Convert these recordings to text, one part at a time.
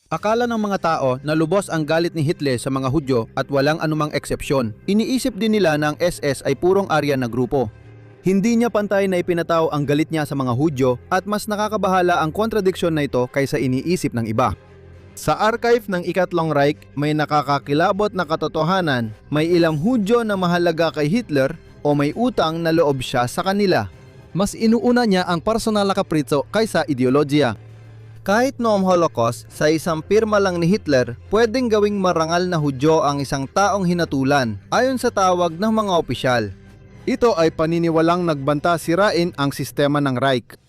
Akala ng mga tao na lubos ang galit ni Hitler sa mga Hudyo at walang anumang eksepsyon. Iniisip din nila na ang SS ay purong Aryan na grupo. Hindi niya pantay na ipinataw ang galit niya sa mga Hudyo at mas nakakabahala ang kontradiksyon na ito kaysa iniisip ng iba. Sa archive ng Ikatlong Reich, may nakakakilabot na katotohanan, may ilang Hudyo na mahalaga kay Hitler o may utang na loob siya sa kanila. Mas inuuna niya ang personal na kaprito kaysa ideolohiya. Kahit noong Holocaust, sa isang pirma lang ni Hitler, pwedeng gawing marangal na Hudyo ang isang taong hinatulan, ayon sa tawag ng mga opisyal. Ito ay paniniwalang nagbanta sirain ang sistema ng Reich.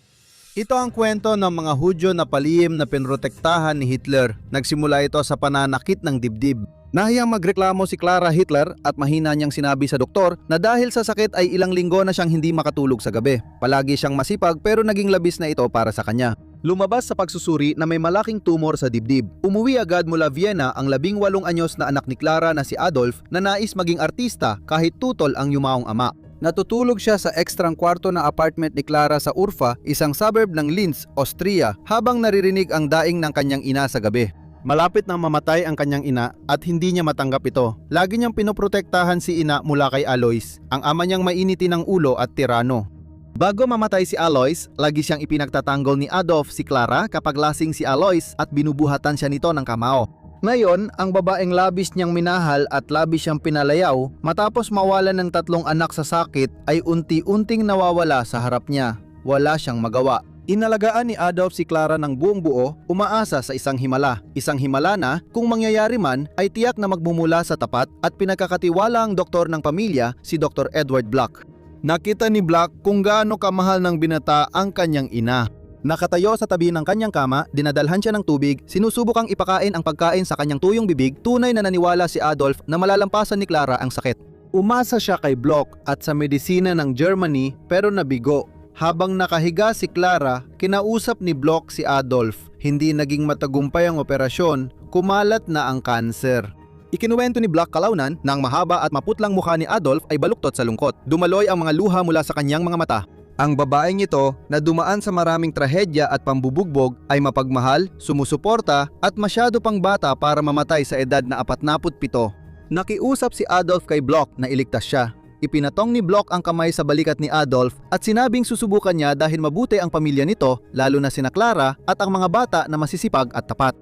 Ito ang kwento ng mga Hudyo na palihim na pinrotektahan ni Hitler. Nagsimula ito sa pananakit ng dibdib. Nahiyang magreklamo si Clara Hitler at mahina niyang sinabi sa doktor na dahil sa sakit ay ilang linggo na siyang hindi makatulog sa gabi. Palagi siyang masipag pero naging labis na ito para sa kanya. Lumabas sa pagsusuri na may malaking tumor sa dibdib. Umuwi agad mula Vienna ang 18 anyos na anak ni Clara na si Adolf na nais maging artista kahit tutol ang yumaong ama. Natutulog siya sa ekstrang kwarto na apartment ni Clara sa Urfa, isang suburb ng Linz, Austria, habang naririnig ang daing ng kanyang ina sa gabi. Malapit nang mamatay ang kanyang ina at hindi niya matanggap ito. Lagi niyang pinoprotektahan si ina mula kay Alois, ang ama niyang mainiti ng ulo at tirano. Bago mamatay si Alois, lagi siyang ipinagtatanggol ni Adolf si Clara kapag lasing si Alois at binubuhatan siya nito ng kamao. Ngayon, ang babaeng labis niyang minahal at labis siyang pinalayaw matapos mawalan ng 3 anak sa sakit ay unti-unting nawawala sa harap niya. Wala siyang magawa. Inalagaan ni Adolf si Clara ng buong buo, umaasa sa isang himala. Isang himala na, kung mangyayari man, ay tiyak na magmumula sa tapat at pinagkakatiwala ang doktor ng pamilya, si Dr. Edward Block. Nakita ni Block kung gaano kamahal ng binata ang kanyang ina. Nakatayo sa tabi ng kanyang kama, dinadalhan siya ng tubig, sinusubukang ipakain ang pagkain sa kanyang tuyong bibig, tunay na naniwala si Adolf na malalampasan ni Clara ang sakit. Umasa siya kay Block at sa medisina ng Germany pero nabigo. Habang nakahiga si Clara, kinausap ni Block si Adolf. Hindi naging matagumpay ang operasyon, kumalat na ang kanser. Ikinuwento ni Block kalaunan na ang mahaba at maputlang mukha ni Adolf ay baluktot sa lungkot. Dumaloy ang mga luha mula sa kanyang mga mata. Ang babaeng ito na dumaan sa maraming trahedya at pambubugbog ay mapagmahal, sumusuporta at masyado pang bata para mamatay sa edad na 47. Nakiusap si Adolf kay Block na iligtas siya. Ipinatong ni Block ang kamay sa balikat ni Adolf at sinabing susubukan niya dahil mabuti ang pamilya nito, lalo na sina Clara at ang mga bata na masisipag at tapat.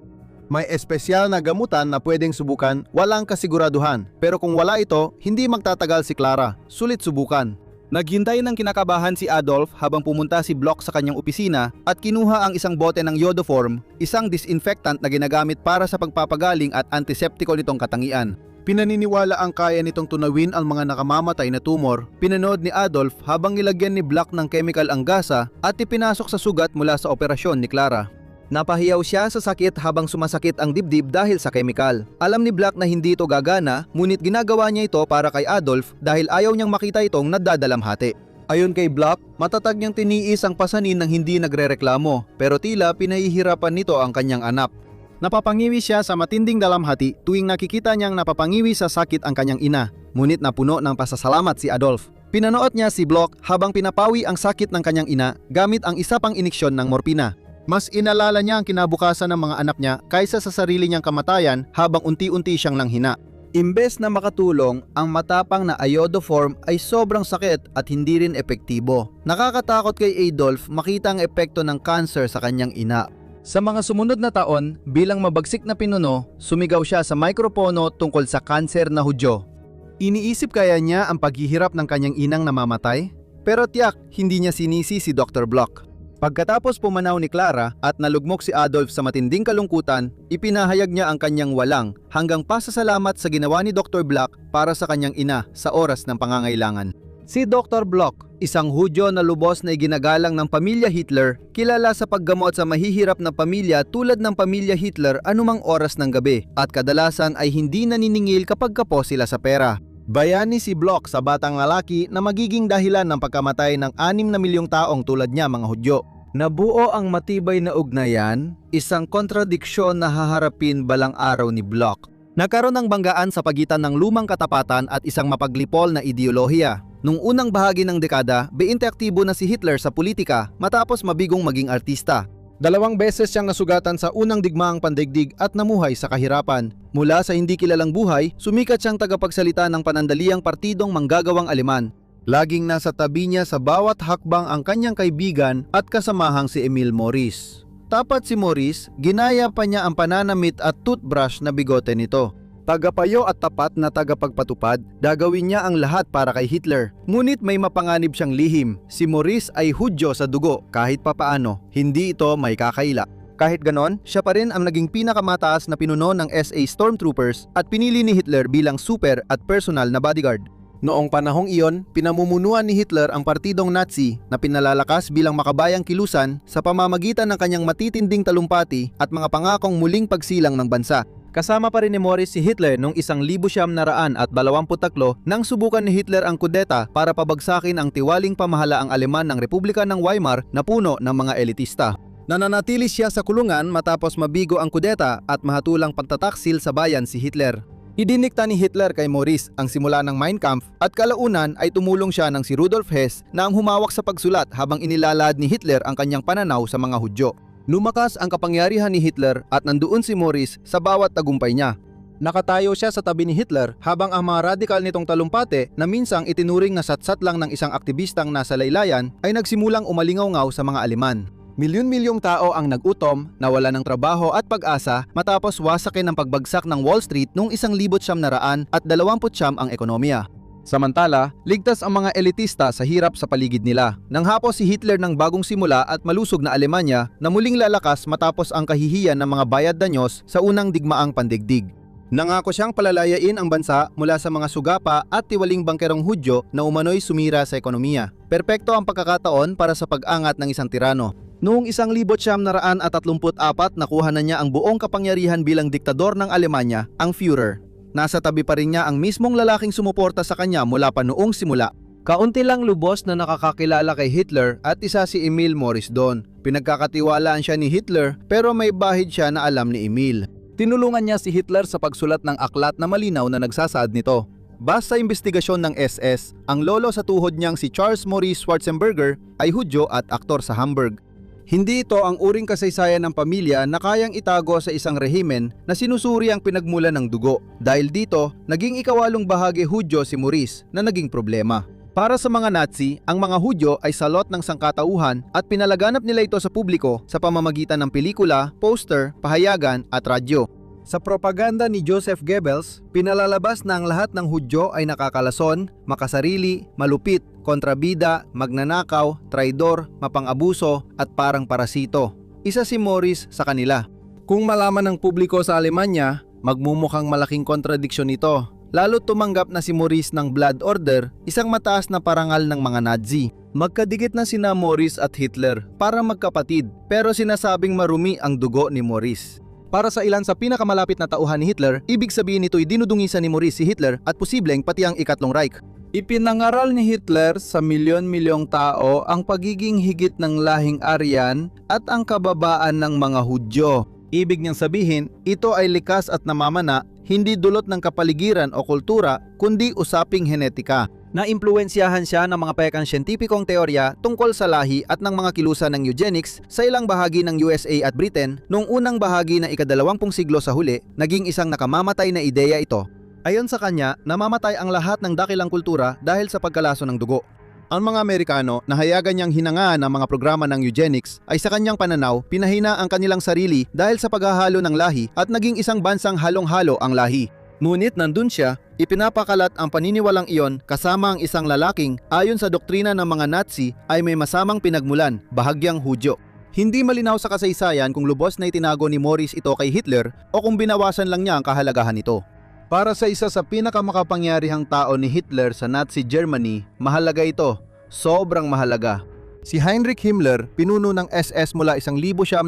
May espesyal na gamutan na pwedeng subukan, walang kasiguraduhan. Pero kung wala ito, hindi magtatagal si Clara. Sulit subukan. Naghintay ng kinakabahan si Adolf habang pumunta si Block sa kanyang opisina at kinuha ang isang bote ng iodoform, isang disinfectant na ginagamit para sa pagpapagaling at antiseptiko nitong katangian. Pinaniniwala ang kaya nitong tunawin ang mga nakamamatay na tumor. Pinanood ni Adolf habang nilagyan ni Block ng chemical ang gasa at ipinasok sa sugat mula sa operasyon ni Clara. Napahiyaw siya sa sakit habang sumasakit ang dibdib dahil sa chemical. Alam ni Block na hindi ito gagana, ngunit ginagawa niya ito para kay Adolf dahil ayaw niyang makita itong nadadalamhati. Ayon kay Block, matatag niyang tiniis ang pasanin ng hindi nagrereklamo, pero tila pinahihirapan nito ang kanyang anak. Napapangiwi siya sa matinding dalamhati tuwing nakikita niyang napapangiwi sa sakit ang kanyang ina, ngunit napuno ng pasasalamat si Adolf. Pinanood niya si Block habang pinapawi ang sakit ng kanyang ina gamit ang isa pang iniksyon ng morpina. Mas inalala niya ang kinabukasan ng mga anak niya kaysa sa sarili niyang kamatayan habang unti-unti siyang nanghina. Imbes na makatulong, ang matapang na iodoform ay sobrang sakit at hindi rin epektibo. Nakakatakot kay Adolf makita ang epekto ng cancer sa kanyang ina. Sa mga sumunod na taon, bilang mabagsik na pinuno, sumigaw siya sa mikropono tungkol sa kanser na Hudyo. Iniisip kaya niya ang paghihirap ng kanyang inang namamatay? Pero tiyak, hindi niya sinisi si Dr. Block. Pagkatapos pumanaw ni Clara at nalugmok si Adolf sa matinding kalungkutan, ipinahayag niya ang kanyang walang hanggang pasasalamat sa ginawa ni Dr. Block para sa kanyang ina sa oras ng pangangailangan. Si Dr. Block, isang Hudyo na lubos na iginagalang ng pamilya Hitler, kilala sa paggamot sa mahihirap na pamilya tulad ng pamilya Hitler anumang oras ng gabi at kadalasan ay hindi naniningil kapag kapos sila sa pera. Bayani si Block sa batang lalaki na magiging dahilan ng pagkamatay ng 6 na milyong taong tulad niya mga Hudyo. Nabuo ang matibay na ugnayan, isang kontradiksyon na haharapin balang araw ni Block. Nagkaroon ng banggaan sa pagitan ng lumang katapatan at isang mapaglipol na ideolohiya. Nung unang bahagi ng dekada, 20 aktibo na si Hitler sa politika matapos mabigong maging artista. 2 beses siyang nasugatan sa unang digmaang pandaigdig at namuhay sa kahirapan. Mula sa hindi kilalang buhay, sumikat siyang tagapagsalita ng panandaliang partidong manggagawang Aleman. Laging nasa tabi niya sa bawat hakbang ang kanyang kaibigan at kasamahang si Emil Morris. Tapat si Morris, ginaya pa niya ang pananamit at toothbrush na bigote nito. Tagapayo at tapat na tagapagpatupad, gagawin niya ang lahat para kay Hitler. Ngunit may mapanganib siyang lihim, si Morris ay Hudyo sa dugo kahit papaano, hindi ito may kakaila. Kahit ganon, siya pa rin ang naging pinakamataas na pinuno ng SA Stormtroopers at pinili ni Hitler bilang super at personal na bodyguard. Noong panahong iyon, pinamumunuan ni Hitler ang partidong Nazi na pinalalakas bilang makabayang kilusan sa pamamagitan ng kanyang matitinding talumpati at mga pangakong muling pagsilang ng bansa. Kasama pa rin ni Morris si Hitler noong 1923 nang subukan ni Hitler ang kudeta para pabagsakin ang tiwaling pamahalaang Aleman ng Republika ng Weimar na puno ng mga elitista. Nananatili siya sa kulungan matapos mabigo ang kudeta at mahatulang pagtataksil sa bayan si Hitler. Idinikta ni Hitler kay Morris ang simula ng Mein Kampf at kalaunan ay tumulong siya ng si Rudolf Hess na ang humawak sa pagsulat habang inilalad ni Hitler ang kanyang pananaw sa mga Hudyo. Lumakas ang kapangyarihan ni Hitler at nandoon si Morris sa bawat tagumpay niya. Nakatayo siya sa tabi ni Hitler habang ang mga radikal nitong talumpate na minsang itinuring na satsat lang ng isang aktivistang nasa laylayan ay nagsimulang umalingaw-ngaw sa mga Aleman. Milyon-milyong tao ang nagutom, nawala ng trabaho at pag-asa matapos wasakin ng pagbagsak ng Wall Street noong 1929 ang ekonomiya. Samantala, ligtas ang mga elitista sa hirap sa paligid nila. Nang hapos si Hitler ng bagong simula at malusog na Alemanya na muling lalakas matapos ang kahihiyan ng mga bayad danyos sa unang digmaang pandigdig. Nangako siyang palalayain ang bansa mula sa mga sugapa at tiwaling bangkerong Hudyo na umano'y sumira sa ekonomiya. Perpekto ang pagkakataon para sa pag-angat ng isang tirano. Noong 1934 nakuha na niya ang buong kapangyarihan bilang diktador ng Alemanya, ang Führer. Nasa tabi pa rin niya ang mismong lalaking sumuporta sa kanya mula pa noong simula. Kaunti lang lubos na nakakakilala kay Hitler at isa si Emil Morris doon. Pinagkakatiwalaan siya ni Hitler pero may bahid siya na alam ni Emil. Tinulungan niya si Hitler sa pagsulat ng aklat na malinaw na nagsasaad nito. Base sa investigasyon ng SS, ang lolo sa tuhod niyang si Charles Maurice Schwarzenberger ay Hudyo at aktor sa Hamburg. Hindi ito ang uring kasaysayan ng pamilya na kayang itago sa isang rehimen na sinusuri ang pinagmulan ng dugo. Dahil dito, naging ikawalong bahagi Hudyo si Maurice na naging problema. Para sa mga Nazi, ang mga Hudyo ay salot ng sangkatauhan at pinalaganap nila ito sa publiko sa pamamagitan ng pelikula, poster, pahayagan at radyo. Sa propaganda ni Joseph Goebbels, pinalalabas na ang lahat ng Hudyo ay nakakalason, makasarili, malupit, kontrabida, magnanakaw, traidor, mapang-abuso at parang parasito. Isa si Morris sa kanila. Kung malaman ng publiko sa Alemanya, magmumukhang malaking kontradiksyon ito. Lalo tumanggap na si Morris ng Blood Order, isang mataas na parangal ng mga Nazi. Magkadikit na sina Morris at Hitler para magkapatid, pero sinasabing marumi ang dugo ni Morris. Para sa ilan sa pinakamalapit na tauhan ni Hitler, ibig sabihin nito'y dinudungisan ni Morris si Hitler at posibleng pati ang Ikatlong Reich. Ipinangaral ni Hitler sa milyon-milyong tao ang pagiging higit ng lahing Aryan at ang kababaan ng mga Hudyo. Ibig niyang sabihin, ito ay likas at namamana, hindi dulot ng kapaligiran o kultura, kundi usaping henetika. Naimpluwensyahan siya ng mga pekang siyentipikong teorya tungkol sa lahi at ng mga kilusan ng eugenics sa ilang bahagi ng USA at Britain noong unang bahagi ng ika-20 siglo sa huli, naging isang nakamamatay na ideya ito. Ayon sa kanya, namamatay ang lahat ng dakilang kultura dahil sa pagkalaso ng dugo. Ang mga Amerikano na hayagan niyang hinangaan ang mga programa ng eugenics ay sa kanyang pananaw, pinahina ang kanilang sarili dahil sa paghahalo ng lahi at naging isang bansang halong-halo ang lahi. Ngunit nandun siya, ipinapakalat ang paniniwalang iyon kasama ang isang lalaking ayon sa doktrina ng mga Nazi ay may masamang pinagmulan, bahagyang Hudyo. Hindi malinaw sa kasaysayan kung lubos na itinago ni Morris ito kay Hitler o kung binawasan lang niya ang kahalagahan nito. Para sa isa sa pinakamakapangyarihang tao ni Hitler sa Nazi Germany, mahalaga ito, sobrang mahalaga. Si Heinrich Himmler, pinuno ng SS mula 1929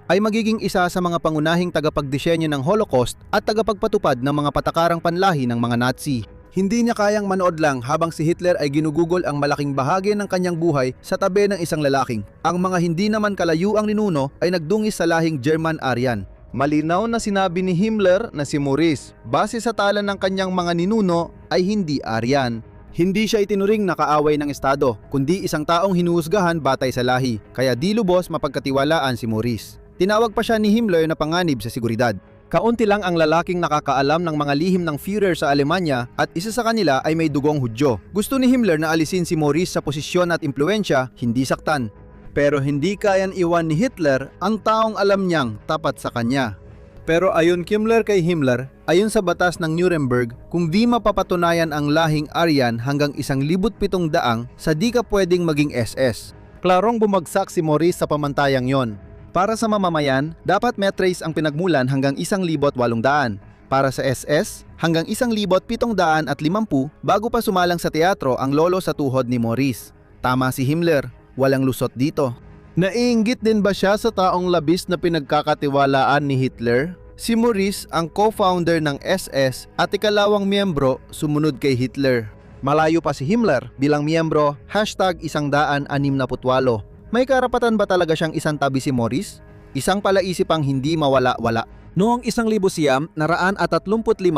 ay magiging isa sa mga pangunahing tagapagdisenyo ng Holocaust at tagapagpatupad ng mga patakarang panlahi ng mga Nazi. Hindi niya kayang manood lang habang si Hitler ay ginugugol ang malaking bahagi ng kanyang buhay sa tabi ng isang lalaking. Ang mga hindi naman kalayuang ninuno ay nagdungis sa lahing German-Aryan. Malinaw na sinabi ni Himmler na si Maurice, base sa tala ng kanyang mga ninuno, ay hindi Aryan. Hindi siya itinuring na kaaway ng Estado, kundi isang taong hinuhusgahan batay sa lahi, kaya di lubos mapagkatiwalaan si Maurice. Tinawag pa siya ni Himmler na panganib sa seguridad. Kaunti lang ang lalaking nakakaalam ng mga lihim ng Führer sa Alemanya at isa sa kanila ay may dugong Hudyo. Gusto ni Himmler na alisin si Maurice sa posisyon at impluensya, hindi saktan. Pero hindi kayang iwan ni Hitler ang taong alam niyang tapat sa kanya. Pero ayon kay Himmler, ayon sa batas ng Nuremberg, kung di mapapatunayan ang lahing Aryan hanggang 1,700 sa di ka pwedeng maging SS. Klarong bumagsak si Maurice sa pamantayang yon. Para sa mamamayan, dapat may trace ang pinagmulan hanggang 1,800. Para sa SS, hanggang 1,750 bago pa sumalang sa teatro ang lolo sa tuhod ni Maurice. Tama si Himmler, walang lusot dito. Naiinggit din ba siya sa taong labis na pinagkakatiwalaan ni Hitler? Si Maurice ang co-founder ng SS at ikalawang miyembro sumunod kay Hitler. Malayo pa si Himmler bilang miyembro #168. May karapatan ba talaga siyang isang tabi si Maurice? Isang palaisip ang hindi mawala-wala. Noong 1935,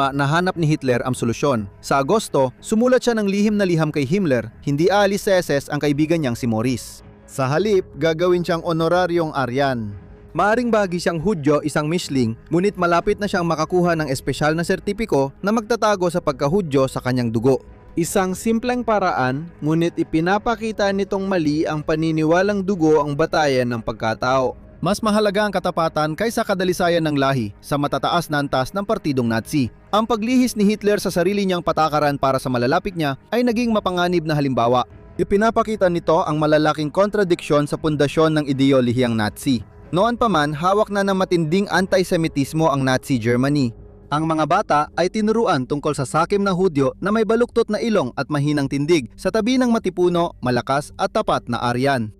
nahanap ni Hitler ang solusyon. Sa Agosto, sumulat siya ng lihim na liham kay Himmler, hindi aalis sa SS ang kaibigan niyang si Maurice. Sa halip, gagawin siyang honoraryong Aryan. Maaring bahagi siyang Hudyo, isang Mischling, ngunit malapit na siyang makakuha ng espesyal na sertipiko na magtatago sa pagka-Hudyo sa kanyang dugo. Isang simpleng paraan, ngunit ipinapakita nitong mali ang paniniwalang dugo ang batayan ng pagkatao. Mas mahalaga ang katapatan kaysa kadalisayan ng lahi sa matataas na antas ng partidong Nazi. Ang paglihis ni Hitler sa sarili niyang patakaran para sa malalapit niya ay naging mapanganib na halimbawa. Ipinapakita nito ang malalaking kontradiksyon sa pundasyon ng ideolohiyang Nazi. Noon pa man, hawak na ng matinding antisemitismo ang Nazi Germany. Ang mga bata ay tinuruan tungkol sa sakim na Hudyo na may baluktot na ilong at mahinang tindig sa tabi ng matipuno, malakas at tapat na Aryan.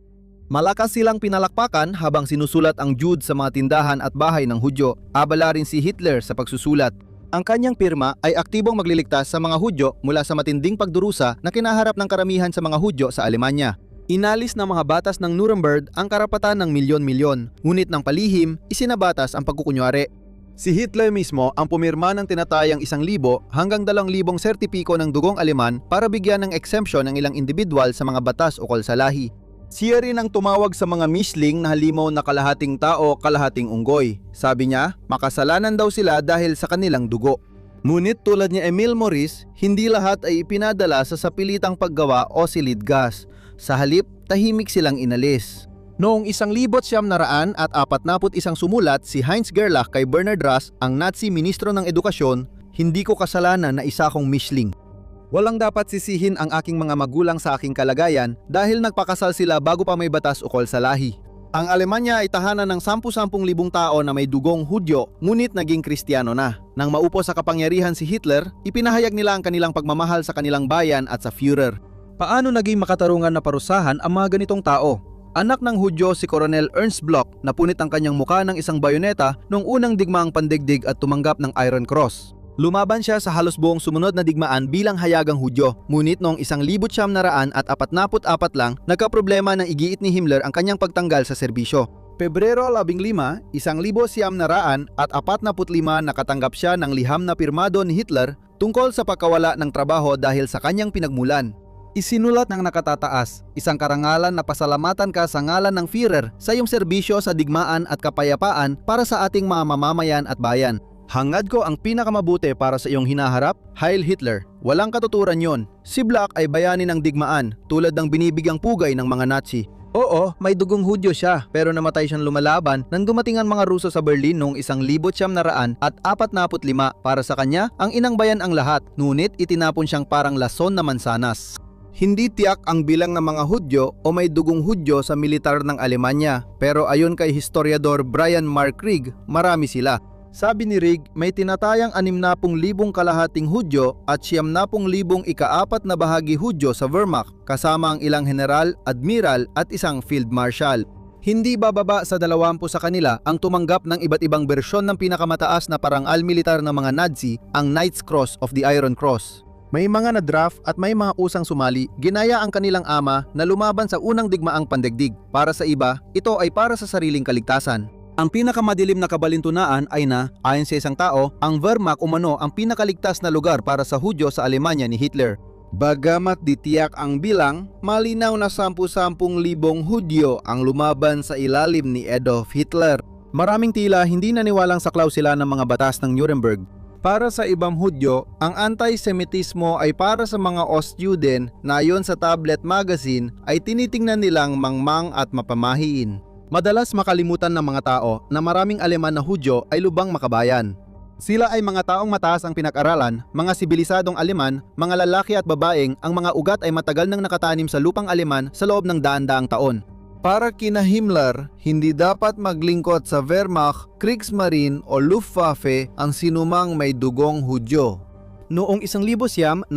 Malakas silang pinalakpakan habang sinusulat ang Jude sa mga tindahan at bahay ng Hudyo. Abala rin si Hitler sa pagsusulat. Ang kanyang pirma ay aktibong magliligtas sa mga Hudyo mula sa matinding pagdurusa na kinaharap ng karamihan sa mga Hudyo sa Alemanya. Inalis ng mga batas ng Nuremberg ang karapatan ng milyon-milyon, ngunit ng palihim, isinabatas ang pagkukunyari. Si Hitler mismo ang pumirma ng tinatayang 1,000 hanggang 2,000 sertipiko ng dugong Aleman para bigyan ng exemption ng ilang individual sa mga batas ukol sa lahi. Siya rin ang tumawag sa mga Mischling na halimaw na kalahating tao, kalahating unggoy. Sabi niya, makasalanan daw sila dahil sa kanilang dugo. Ngunit tulad ni Emil Maurice, hindi lahat ay ipinadala sa sapilitang paggawa o silid gas. Sa halip, tahimik silang inalis. Noong 1941 sumulat si Heinz Gerlach kay Bernhard Rass, ang Nazi Ministro ng Edukasyon, hindi ko kasalanan na isa kong Mischling. Walang dapat sisihin ang aking mga magulang sa aking kalagayan dahil nagpakasal sila bago pa may batas ukol sa lahi. Ang Alemanya ay tahanan ng 10,000 tao na may dugong Hudyo, ngunit naging Kristiyano na. Nang maupo sa kapangyarihan si Hitler, ipinahayag nila ang kanilang pagmamahal sa kanilang bayan at sa Führer. Paano naging makatarungan na parusahan ang mga ganitong tao? Anak ng Hudyo si Colonel Ernst Bloch, napunit ang kanyang muka ng isang bayoneta noong unang digmaang pandigdig at tumanggap ng Iron Cross. Lumaban siya sa halos buong sumunod na digmaan bilang hayagang Hudyo, ngunit noong 1944 lang, nagkaproblema ng igiit ni Himmler ang kanyang pagtanggal sa serbisyo. Pebrero 15, 1945 nakatanggap siya ng liham na pirmado ni Hitler tungkol sa pagkawala ng trabaho dahil sa kanyang pinagmulan. Isinulat ng nakatataas, isang karangalan na pasalamatan ka sa ngalan ng Führer sa iyong serbisyo sa digmaan at kapayapaan para sa ating mga mamamayan at bayan. Hangad ko ang pinakamabuti para sa iyong hinaharap, Heil Hitler. Walang katuturan yon. Si Bloch ay bayani ng digmaan, tulad ng binibigyang pugay ng mga Nazi. Oo, may dugong Hudyo siya, pero namatay siyang lumalaban nang dumating ang mga Ruso sa Berlin noong 1945. Para sa kanya, ang inang bayan ang lahat, ngunit itinapon siyang parang lason na mansanas. Hindi tiyak ang bilang ng mga Hudyo o may dugong Hudyo sa militar ng Alemanya, pero ayon kay historiador Brian Mark Rigg, marami sila. Sabi ni Rigg, may tinatayang 60,000 kalahating Hudyo at 70,000 ika-4 na bahagi Hudyo sa Wehrmacht, kasama ang ilang general, admiral at isang field marshal. Hindi bababa sa 20 sa kanila ang tumanggap ng iba't ibang bersyon ng pinakamataas na parangal militar ng mga Nazi, ang Knight's Cross of the Iron Cross. May mga na-draft at may mga kusang sumali, ginaya ang kanilang ama na lumaban sa unang digmaang pandigdig. Para sa iba, ito ay para sa sariling kaligtasan. Ang pinakamadilim na kabalintunaan ay na, ayon sa isang tao, ang Wehrmacht umano ang pinakaligtas na lugar para sa Hudyo sa Alemanya ni Hitler. Bagamat ditiyak ang bilang, malinaw na 10,000 Hudyo ang lumaban sa ilalim ni Adolf Hitler. Maraming tila hindi naniwalang saklaw sila ng mga batas ng Nuremberg. Para sa ibang Hudyo, ang anti-Semitismo ay para sa mga Ostjuden na ayon sa Tablet Magazine ay tinitingnan nilang mangmang at mapamahiin. Madalas makalimutan ng mga tao na maraming Aleman na Hudyo ay lubang makabayan. Sila ay mga taong mataas ang pinag-aralan, mga sibilisadong Aleman, mga lalaki at babaeng ang mga ugat ay matagal nang nakatanim sa lupang Aleman sa loob ng daan-daang taon. Para kina Himmler, hindi dapat maglingkod sa Wehrmacht, Kriegsmarine o Luftwaffe ang sinumang may dugong Hudyo. Noong 1940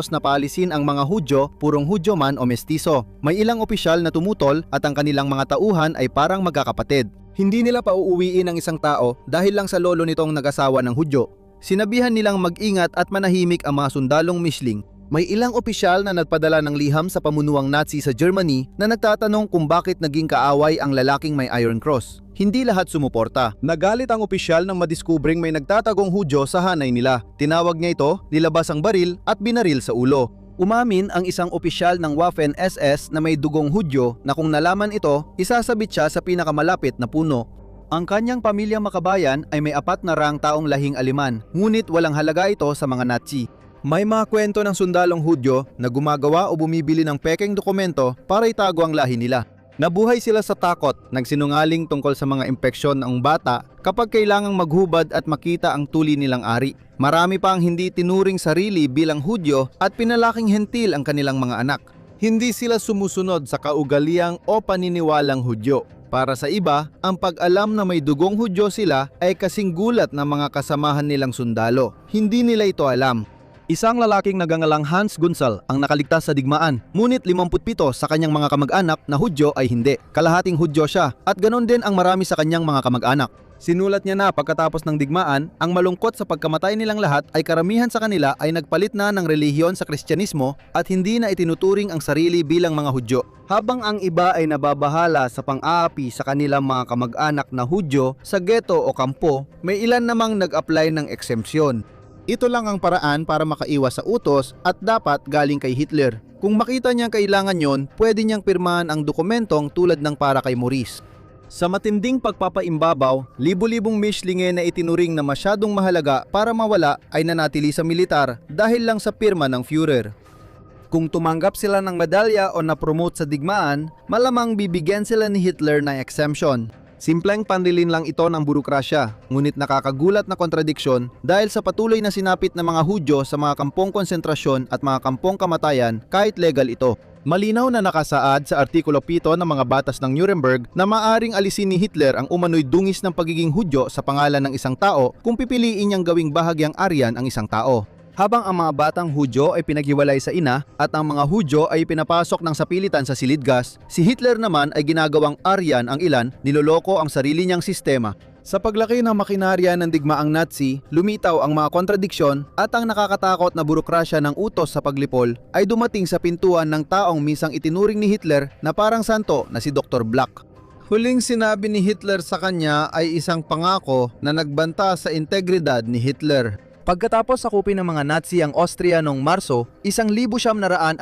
na paalisin ang mga Hudyo, purong Hudyo man o mestizo. May ilang opisyal na tumutol at ang kanilang mga tauhan ay parang magkakapatid. Hindi nila pauuwiin ang isang tao dahil lang sa lolo nitong nag-asawa ng Hudyo. Sinabihan nilang mag-ingat at manahimik ang mga sundalong Mishling. May ilang opisyal na nagpadala ng liham sa pamunuang Nazi sa Germany na nagtatanong kung bakit naging kaaway ang lalaking may Iron Cross. Hindi lahat sumuporta. Nagalit ang opisyal nang madiskubring may nagtatagong Hudyo sa hanay nila. Tinawag niya ito, nilabas ang baril at binaril sa ulo. Umamin ang isang opisyal ng Waffen-SS na may dugong Hudyo na kung nalaman ito, isasabit siya sa pinakamalapit na puno. Ang kanyang pamilyang makabayan ay may 4 na rang taong lahing Aleman, ngunit walang halaga ito sa mga Nazi. May mga kwento ng sundalong Hudyo na gumagawa o bumibili ng pekeng dokumento para itago ang lahi nila. Nabuhay sila sa takot, nagsinungaling tungkol sa mga impeksyon ng bata kapag kailangang maghubad at makita ang tuli nilang ari. Marami pa ang hindi tinuring sarili bilang Hudyo at pinalaking hentil ang kanilang mga anak. Hindi sila sumusunod sa kaugaliang o paniniwalang Hudyo. Para sa iba, ang pag-alam na may dugong Hudyo sila ay kasing gulat ng mga kasamahan nilang sundalo. Hindi nila ito alam. Isang lalaking nagangalang Hans Gunsal ang nakaligtas sa digmaan, ngunit 57 sa kanyang mga kamag-anak na Hudyo ay hindi. Kalahating Hudyo siya at ganon din ang marami sa kanyang mga kamag-anak. Sinulat niya na pagkatapos ng digmaan, ang malungkot sa pagkamatay nilang lahat ay karamihan sa kanila ay nagpalit na ng relihiyon sa Kristyanismo at hindi na itinuturing ang sarili bilang mga Hudyo. Habang ang iba ay nababahala sa pang-aapi sa kanilang mga kamag-anak na Hudyo sa ghetto o kampo, may ilan namang nag-apply ng exemption. Ito lang ang paraan para makaiwas sa utos at dapat galing kay Hitler. Kung makita niyang kailangan yon, pwede niyang pirmahan ang dokumentong tulad ng para kay Maurice. Sa matinding pagpapaimbabaw, libo-libong Mishlinge na itinuring na masyadong mahalaga para mawala ay nanatili sa militar dahil lang sa pirma ng Führer. Kung tumanggap sila ng medalya o na-promote sa digmaan, malamang bibigyan sila ni Hitler ng exemption. Simpleng panlilin lang ito ng burokrasya, ngunit nakakagulat na kontradiksyon dahil sa patuloy na sinapit ng mga Hudyo sa mga kampong konsentrasyon at mga kampong kamatayan kahit legal ito. Malinaw na nakasaad sa Artikulo 7 ng mga batas ng Nuremberg na maaring alisin ni Hitler ang umano'y dungis ng pagiging Hudyo sa pangalan ng isang tao kung pipiliin niyang gawing bahagyang Aryan ang isang tao. Habang ang mga batang Hudyo ay pinaghiwalay sa ina at ang mga Hudyo ay pinapasok ng sapilitan sa silidgas, si Hitler naman ay ginagawang Aryan ang ilan, niloloko ang sarili niyang sistema. Sa paglaki ng makinarya ng digmaang Nazi, lumitaw ang mga kontradiksyon at ang nakakatakot na burokrasya ng utos sa paglipol ay dumating sa pintuan ng taong misang itinuring ni Hitler na parang santo na si Dr. Black. Huling sinabi ni Hitler sa kanya ay isang pangako na nagbanta sa integridad ni Hitler. Pagkatapos sakupin ng mga Nazi ang Austria noong Marso, 1,938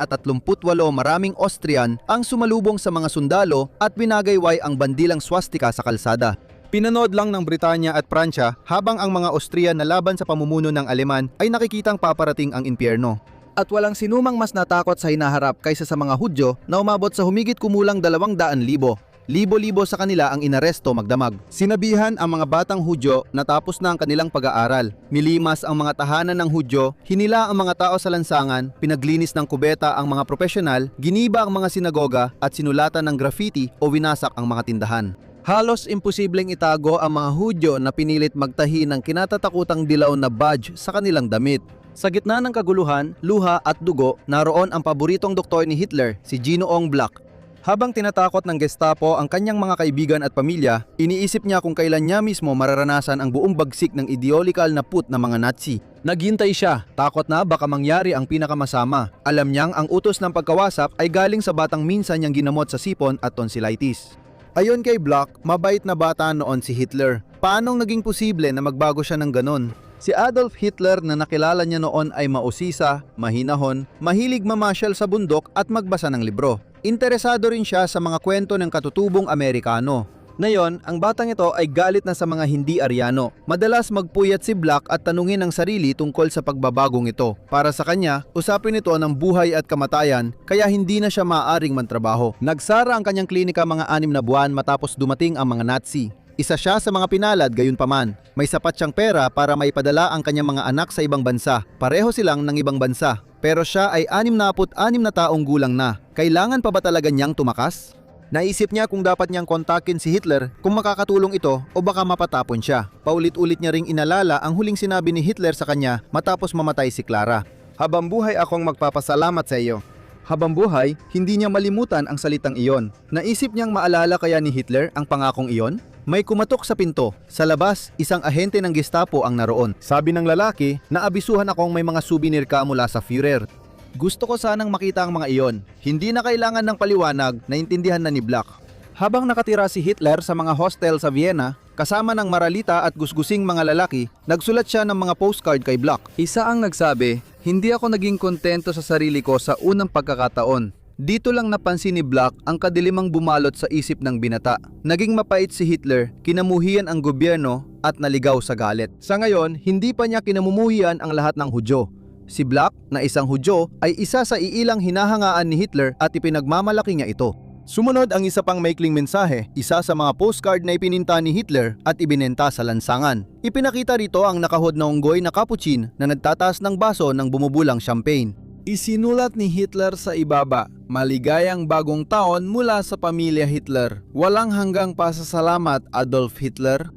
maraming Austrian ang sumalubong sa mga sundalo at binagayway ang bandilang swastika sa kalsada. Pinanood lang ng Britanya at Pransya habang ang mga Austrian na laban sa pamumuno ng Aleman ay nakikitang paparating ang impyerno. At walang sinumang mas natakot sa hinaharap kaysa sa mga Hudyo na umabot sa humigit kumulang 200,000. Libo-libo sa kanila ang inaresto magdamag. Sinabihan ang mga batang Hudyo na tapos na ang kanilang pag-aaral. Nilimas ang mga tahanan ng Hudyo, hinila ang mga tao sa lansangan, pinaglinis ng kubeta ang mga profesional, giniba ang mga sinagoga at sinulatan ng graffiti o winasak ang mga tindahan. Halos imposibleng itago ang mga Hudyo na pinilit magtahi ng kinatatakutang dilaw na badge sa kanilang damit. Sa gitna ng kaguluhan, luha at dugo, naroon ang paboritong doktor ni Hitler, si Ginoong Black. Habang tinatakot ng Gestapo ang kanyang mga kaibigan at pamilya, iniisip niya kung kailan niya mismo mararanasan ang buong bagsik ng ideological na put ng mga Nazi. Naghintay siya, takot na baka mangyari ang pinakamasama. Alam niyang ang utos ng pagkawasak ay galing sa batang minsan niyang ginamot sa sipon at tonsillitis. Ayon kay Black, mabait na bata noon si Hitler. Paanong naging posible na magbago siya ng ganon? Si Adolf Hitler na nakilala niya noon ay mausisa, mahinahon, mahilig mamasyal sa bundok at magbasa ng libro. Interesado rin siya sa mga kwento ng katutubong Amerikano. Ngayon, ang batang ito ay galit na sa mga hindi Aryano. Madalas magpuyat si Black at tanungin ang sarili tungkol sa pagbabagong ito. Para sa kanya, usapin ito ng buhay at kamatayan, kaya hindi na siya maaaring mantrabaho. Nagsara ang kanyang klinika mga 6 na buwan matapos dumating ang mga Nazi. Isa siya sa mga pinalad gayunpaman. May sapat siyang pera para maipadala ang kanyang mga anak sa ibang bansa. Pareho silang ng ibang bansa. Pero siya ay 66 na taong gulang na. Kailangan pa ba talaga niyang tumakas? Naisip niya kung dapat niyang kontakin si Hitler kung makakatulong ito o baka mapatapon siya. Paulit-ulit niya ring inalala ang huling sinabi ni Hitler sa kanya matapos mamatay si Clara. Habang buhay akong magpapasalamat sa iyo. Habang buhay, hindi niya malimutan ang salitang iyon. Naisip niyang maalala kaya ni Hitler ang pangakong iyon? May kumatok sa pinto. Sa labas, isang ahente ng Gestapo ang naroon. Sabi ng lalaki, naabisuhan akong may mga souvenir ka mula sa Führer. Gusto ko sanang makita ang mga iyon. Hindi na kailangan ng paliwanag, naintindihan na ni Black. Habang nakatira si Hitler sa mga hostel sa Vienna, kasama ng maralita at gusgusing mga lalaki, nagsulat siya ng mga postcard kay Black. Isa ang nagsabi, hindi ako naging kontento sa sarili ko sa unang pagkakataon. Dito lang napansin ni Black ang kadilimang bumalot sa isip ng binata. Naging mapait si Hitler, kinamuhian ang gobyerno at naligaw sa galit. Sa ngayon, hindi pa niya kinamumuhian ang lahat ng Hudyo. Si Black, na isang Hudyo, ay isa sa iilang hinahangaan ni Hitler at ipinagmamalaki niya ito. Sumunod ang isa pang maikling mensahe, isa sa mga postcard na ipininta ni Hitler at ibinenta sa lansangan. Ipinakita rito ang nakahod na unggoy na capuchin na nagtataas ng baso ng bumubulang champagne. Isinulat ni Hitler sa ibaba, maligayang bagong taon mula sa pamilya Hitler. Walang hanggang pasasalamat, Adolf Hitler.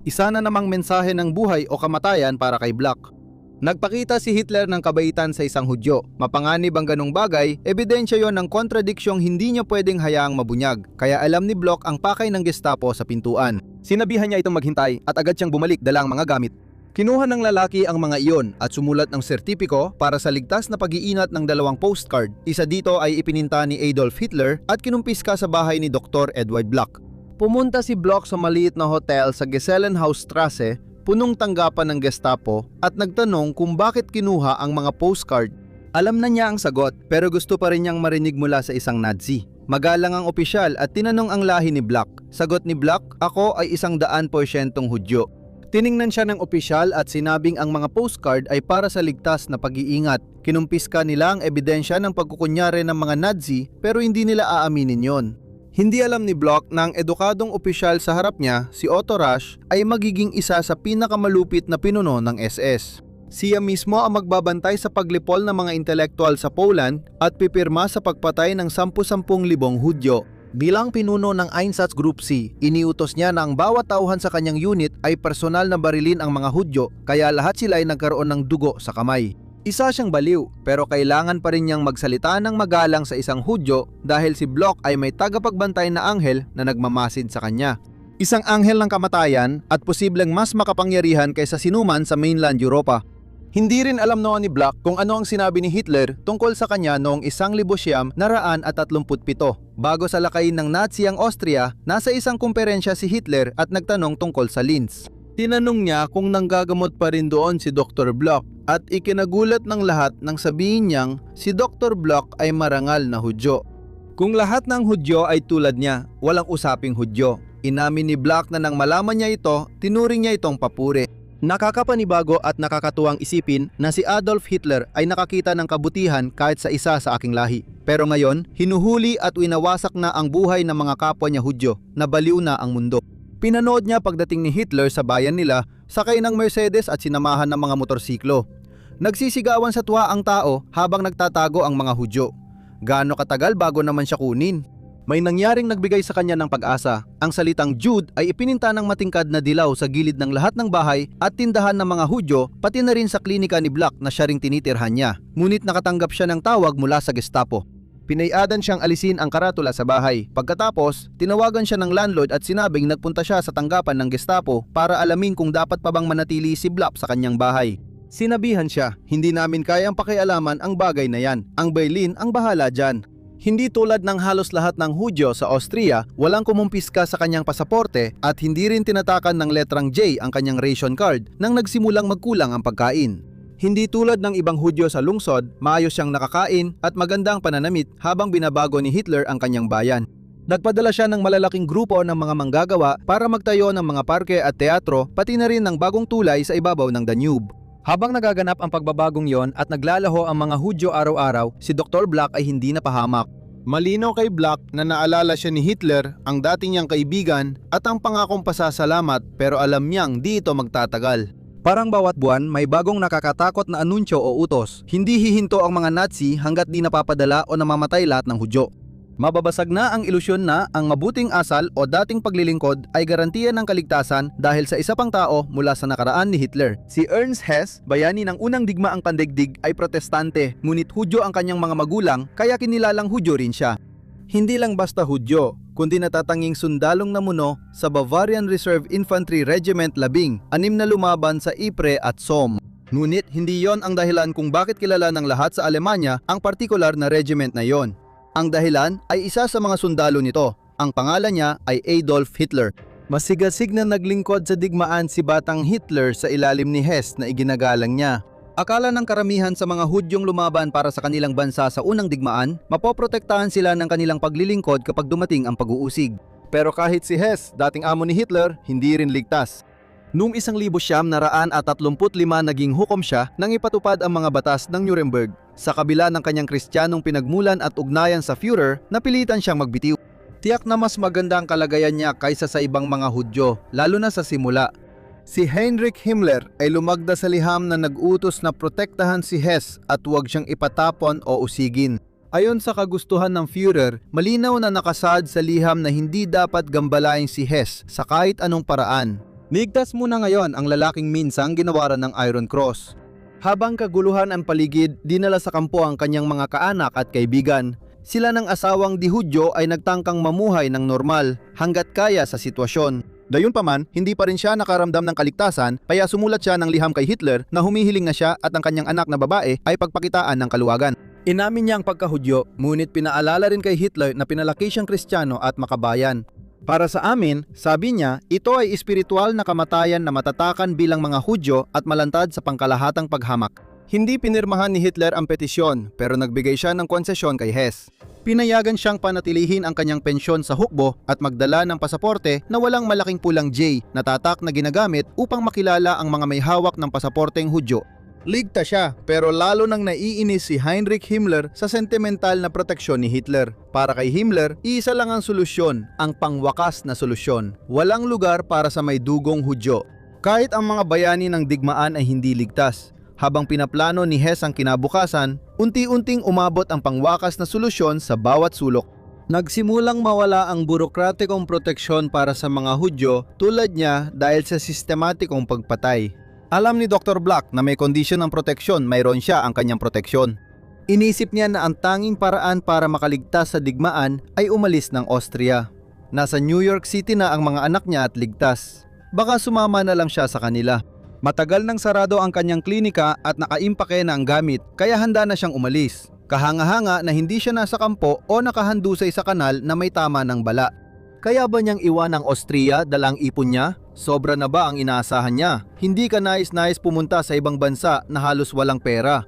Isa na namang mensahe ng buhay o kamatayan para kay Black. Nagpakita si Hitler ng kabaitan sa isang Hudyo. Mapanganib ang ganong bagay, ebidensya yon ng kontradiksyong hindi niya pwedeng hayaang mabunyag. Kaya alam ni Bloch ang pakay ng Gestapo sa pintuan. Sinabihan niya itong maghintay at agad siyang bumalik dala ang mga gamit. Kinuha ng lalaki ang mga iyon at sumulat ng sertipiko para sa ligtas na pag-iinat ng 2 postcard. Isa dito ay ipininta ni Adolf Hitler at kinumpiska sa bahay ni Dr. Edward Black. Pumunta si Bloch sa maliit na hotel sa Gesellenhausstrasse, punong tanggapan ng Gestapo, at nagtanong kung bakit kinuha ang mga postcard. Alam na niya ang sagot pero gusto pa rin niyang marinig mula sa isang Nazi. Magalang ang opisyal at tinanong ang lahi ni Black. Sagot ni Black, ako ay 100% Hudyo. Tiningnan siya ng opisyal at sinabing ang mga postcard ay para sa ligtas na pag-iingat. Kinumpiska nila ang ebidensya ng pagkukunyari ng mga Nazi pero hindi nila aaminin yon. Hindi alam ni Bloch na ang edukadong opisyal sa harap niya, si Otto Rasch, ay magiging isa sa pinakamalupit na pinuno ng SS. Siya mismo ang magbabantay sa paglipol ng mga intelektual sa Poland at pipirma sa pagpatay ng 10,000 Hudyo. Bilang pinuno ng Einsatzgruppe C, iniutos niya na ang bawat tauhan sa kanyang unit ay personal na barilin ang mga Hudyo, kaya lahat sila ay nagkaroon ng dugo sa kamay. Isa siyang baliw, pero kailangan pa rin niyang magsalita ng magalang sa isang Hudyo dahil si Bloch ay may tagapagbantay na anghel na nagmamasid sa kanya. Isang anghel ng kamatayan at posibleng mas makapangyarihan kaysa sinuman sa mainland Europa. Hindi rin alam noon ni Bloch kung ano ang sinabi ni Hitler tungkol sa kanya noong 1937 bago salakayin ng Nazi ang Austria. Nasa isang kumperensya si Hitler at nagtanong tungkol sa Linz. Tinanong niya kung nanggagamot pa rin doon si Dr. Bloch at ikinagulat ng lahat nang sabihin niyang si Dr. Bloch ay marangal na Hudyo. Kung lahat ng Hudyo ay tulad niya, walang usaping Hudyo. Inamin ni Bloch na nang malaman niya ito, tinuring niya itong papuri. Nakakapanibago at nakakatuwang isipin na si Adolf Hitler ay nakakita ng kabutihan kahit sa isa sa aking lahi. Pero ngayon, hinuhuli at winawasak na ang buhay ng mga kapwa niya Hudyo, na baliw na ang mundo. Pinanood niya pagdating ni Hitler sa bayan nila, sakay ng Mercedes at sinamahan ng mga motorsiklo. Nagsisigawan sa tuwa ang tao habang nagtatago ang mga Hudyo. Gaano katagal bago naman siya kunin? May nangyaring nagbigay sa kanya ng pag-asa. Ang salitang Jude ay ipininta ng matingkad na dilaw sa gilid ng lahat ng bahay at tindahan ng mga Hudyo, pati na rin sa klinika ni Black na siya ring tinitirhan niya. Ngunit nakatanggap siya ng tawag mula sa Gestapo. Pinayadan siyang alisin ang karatula sa bahay. Pagkatapos, tinawagan siya ng landlord at sinabing nagpunta siya sa tanggapan ng Gestapo para alamin kung dapat pa bang manatili si Black sa kanyang bahay. Sinabihan siya, hindi namin kayang pakialaman ang bagay na yan. Ang Berlin ang bahala dyan. Hindi tulad ng halos lahat ng Hudyo sa Austria, walang kumumpiska sa kanyang pasaporte at hindi rin tinatakan ng letrang J ang kanyang ration card nang nagsimulang magkulang ang pagkain. Hindi tulad ng ibang Hudyo sa lungsod, maayos siyang nakakain at maganda ang pananamit habang binabago ni Hitler ang kanyang bayan. Nagpadala siya ng malalaking grupo ng mga manggagawa para magtayo ng mga parke at teatro pati na rin ng bagong tulay sa ibabaw ng Danube. Habang nagaganap ang pagbabagong yon at naglalaho ang mga Hudyo araw-araw, si Dr. Black ay hindi napahamak. Malinaw kay Black na naalala siya ni Hitler, ang dati niyang kaibigan at ang pangakong pasasalamat, pero alam niyang di ito magtatagal. Parang bawat buwan may bagong nakakatakot na anunsyo o utos. Hindi hihinto ang mga Nazi hanggat di napapadala o namamatay lahat ng Hudyo. Mababasag na ang ilusyon na ang mabuting asal o dating paglilingkod ay garantiya ng kaligtasan dahil sa isa pang tao mula sa nakaraan ni Hitler. Si Ernst Hess, bayani ng unang digmaang pandaigdig, ay protestante, ngunit Hudyo ang kanyang mga magulang kaya kinilalang Hudyo rin siya. Hindi lang basta Hudyo, kundi natatanging sundalong namuno sa Bavarian Reserve Infantry Regiment 10, 6 na lumaban sa Ypres at Somme. Ngunit hindi yon ang dahilan kung bakit kilala ng lahat sa Alemanya ang partikular na regiment na yon. Ang dahilan ay isa sa mga sundalo nito. Ang pangalan niya ay Adolf Hitler. Masigasig na naglingkod sa digmaan si Batang Hitler sa ilalim ni Hess na iginagalang niya. Akala ng karamihan sa mga Hudyong lumaban para sa kanilang bansa sa unang digmaan, mapoprotektahan sila ng kanilang paglilingkod kapag dumating ang pag-uusig. Pero kahit si Hess, dating amo ni Hitler, hindi rin ligtas. Noong 1935 naging hukom siya nang ipatupad ang mga batas ng Nuremberg. Sa kabila ng kanyang Kristiyanong pinagmulan at ugnayan sa Führer, napilitan siyang magbitiw. Tiyak na mas maganda ang kalagayan niya kaysa sa ibang mga Hudyo, lalo na sa simula. Si Heinrich Himmler ay lumagda sa liham na nag-utos na protektahan si Hess at huwag siyang ipatapon o usigin. Ayon sa kagustuhan ng Führer, malinaw na nakasaad sa liham na hindi dapat gambalain si Hess sa kahit anong paraan. Ligtas muna ngayon ang lalaking minsang ginawaran ng Iron Cross. Habang kaguluhan ang paligid, dinala sa kampo ang kanyang mga kaanak at kaibigan. Sila ng asawang di Hudyo ay nagtangkang mamuhay ng normal hanggat kaya sa sitwasyon. Gayunpaman, hindi pa rin siya nakaramdam ng kaligtasan kaya sumulat siya ng liham kay Hitler na humihiling na siya at ang kanyang anak na babae ay pagpakitaan ng kaluwagan. Inamin niya ang pagka-Hudyo, ngunit pinaalala rin kay Hitler na pinalaki siyang Kristiyano at makabayan. Para sa amin, sabi niya, ito ay espiritual na kamatayan na matatakan bilang mga Hudyo at malantad sa pangkalahatang paghamak. Hindi pinirmahan ni Hitler ang petisyon pero nagbigay siya ng konsesyon kay Hess. Pinayagan siyang panatilihin ang kanyang pensyon sa hukbo at magdala ng pasaporte na walang malaking pulang J na tatak na ginagamit upang makilala ang mga may hawak ng pasaporteng Hudyo. Ligtas siya pero lalo nang naiinis si Heinrich Himmler sa sentimental na proteksyon ni Hitler. Para kay Himmler, isa lang ang solusyon, ang pangwakas na solusyon. Walang lugar para sa may dugong Hudyo. Kahit ang mga bayani ng digmaan ay hindi ligtas. Habang pinaplano ni Hess ang kinabukasan, unti-unting umabot ang pangwakas na solusyon sa bawat sulok. Nagsimulang mawala ang burokratikong proteksyon para sa mga Hudyo tulad niya dahil sa sistematikong pagpatay. Alam ni Dr. Black na may kondisyon ng proteksyon, mayroon siya ang kanyang proteksyon. Inisip niya na ang tanging paraan para makaligtas sa digmaan ay umalis ng Austria. Nasa New York City na ang mga anak niya at ligtas. Baka sumama na lang siya sa kanila. Matagal nang sarado ang kanyang klinika at nakaimpake na ang gamit kaya handa na siyang umalis. Kahanga-hanga na hindi siya nasa kampo o nakahandusay sa kanal na may tama ng bala. Kaya ba niyang iwan ang Austria dalang ipon niya? Sobra na ba ang inaasahan niya? Hindi ka nais-nais pumunta sa ibang bansa na halos walang pera.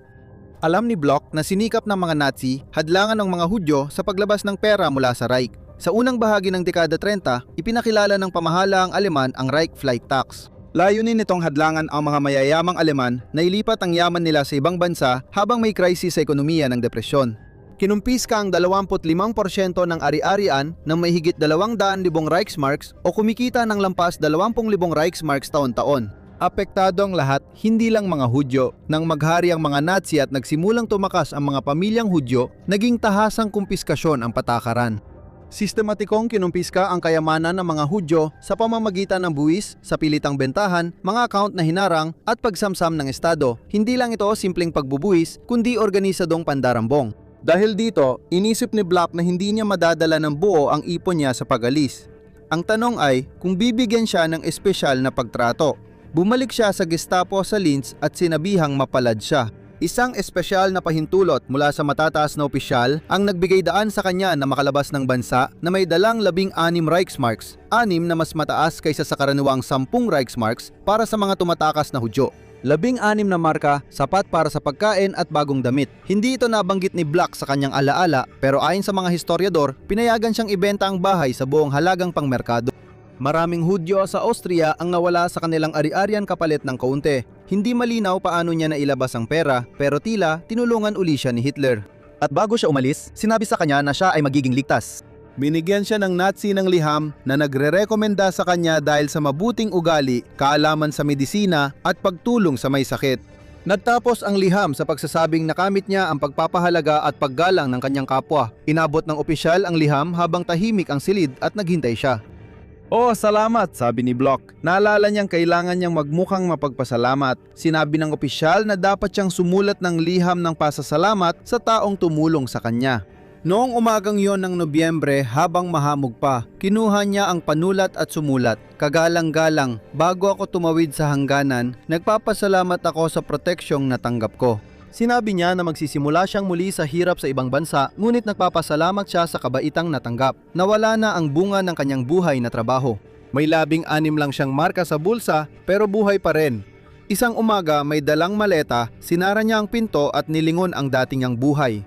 Alam ni Bloch na sinikap ng mga Nazi hadlangan ng mga Hudyo sa paglabas ng pera mula sa Reich. Sa unang bahagi ng dekada 30, ipinakilala ng pamahalaang Aleman ang Reich Flight Tax. Layunin nitong hadlangan ang mga mayayamang Aleman na ilipat ang yaman nila sa ibang bansa habang may krisis sa ekonomiya ng depresyon. Kinumpiska ang 25% ng ari-arian ng may higit 200,000 Reichsmarks o kumikita ng lampas 20,000 Reichsmarks taon-taon. Apektado ang lahat, hindi lang mga Hudyo. Nang maghari ang mga Nazi at nagsimulang tumakas ang mga pamilyang Hudyo, naging tahasang kumpiskasyon ang patakaran. Sistematikong kinumpiska ang kayamanan ng mga Hudyo sa pamamagitan ng buwis, sa pilitang bentahan, mga account na hinarang at pagsamsam ng Estado. Hindi lang ito simpleng pagbubuwis, kundi organisadong pandarambong. Dahil dito, inisip ni Black na hindi niya madadala ng buo ang ipon niya sa pag-alis. Ang tanong ay kung bibigyan siya ng espesyal na pagtrato. Bumalik siya sa Gestapo sa Linz at sinabihang mapalad siya. Isang espesyal na pahintulot mula sa matataas na opisyal ang nagbigay daan sa kanya na makalabas ng bansa na may dalang 16 Reichsmarks, 6 na mas mataas kaysa sa karaniwang 10 Reichsmarks para sa mga tumatakas na Hudyo. 16 na marka, sapat para sa pagkain at bagong damit. Hindi ito nabanggit ni Block sa kanyang alaala, pero ayon sa mga historiador, pinayagan siyang ibenta ang bahay sa buong halagang pangmerkado. Maraming Hudyo sa Austria ang nawala sa kanilang ari-arian kapalit ng kaunti. Hindi malinaw paano niya nailabas ang pera, pero tila tinulungan uli siya ni Hitler. At bago siya umalis, sinabi sa kanya na siya ay magiging ligtas. Binigyan siya ng Nazi ng liham na nagre-rekomenda sa kanya dahil sa mabuting ugali, kaalaman sa medisina at pagtulong sa may sakit. Nagtapos ang liham sa pagsasabing nakamit niya ang pagpapahalaga at paggalang ng kanyang kapwa. Inabot ng opisyal ang liham habang tahimik ang silid at naghintay siya. "Oh, salamat," sabi ni Block. Naalala niyang kailangan niyang magmukhang mapagpasalamat. Sinabi ng opisyal na dapat siyang sumulat ng liham ng pasasalamat sa taong tumulong sa kanya. Noong umagang yon ng Nobyembre, habang mahamog pa, kinuha niya ang panulat at sumulat. "Kagalang-galang, bago ako tumawid sa hangganan, nagpapasalamat ako sa proteksyong natanggap ko." Sinabi niya na magsisimula siyang muli sa hirap sa ibang bansa, ngunit nagpapasalamat siya sa kabaitang natanggap. Nawala na ang bunga ng kanyang buhay na trabaho. May 16 lang siyang marka sa bulsa, pero buhay pa rin. Isang umaga, may dalang maleta, sinara niya ang pinto at nilingon ang dating niyang buhay.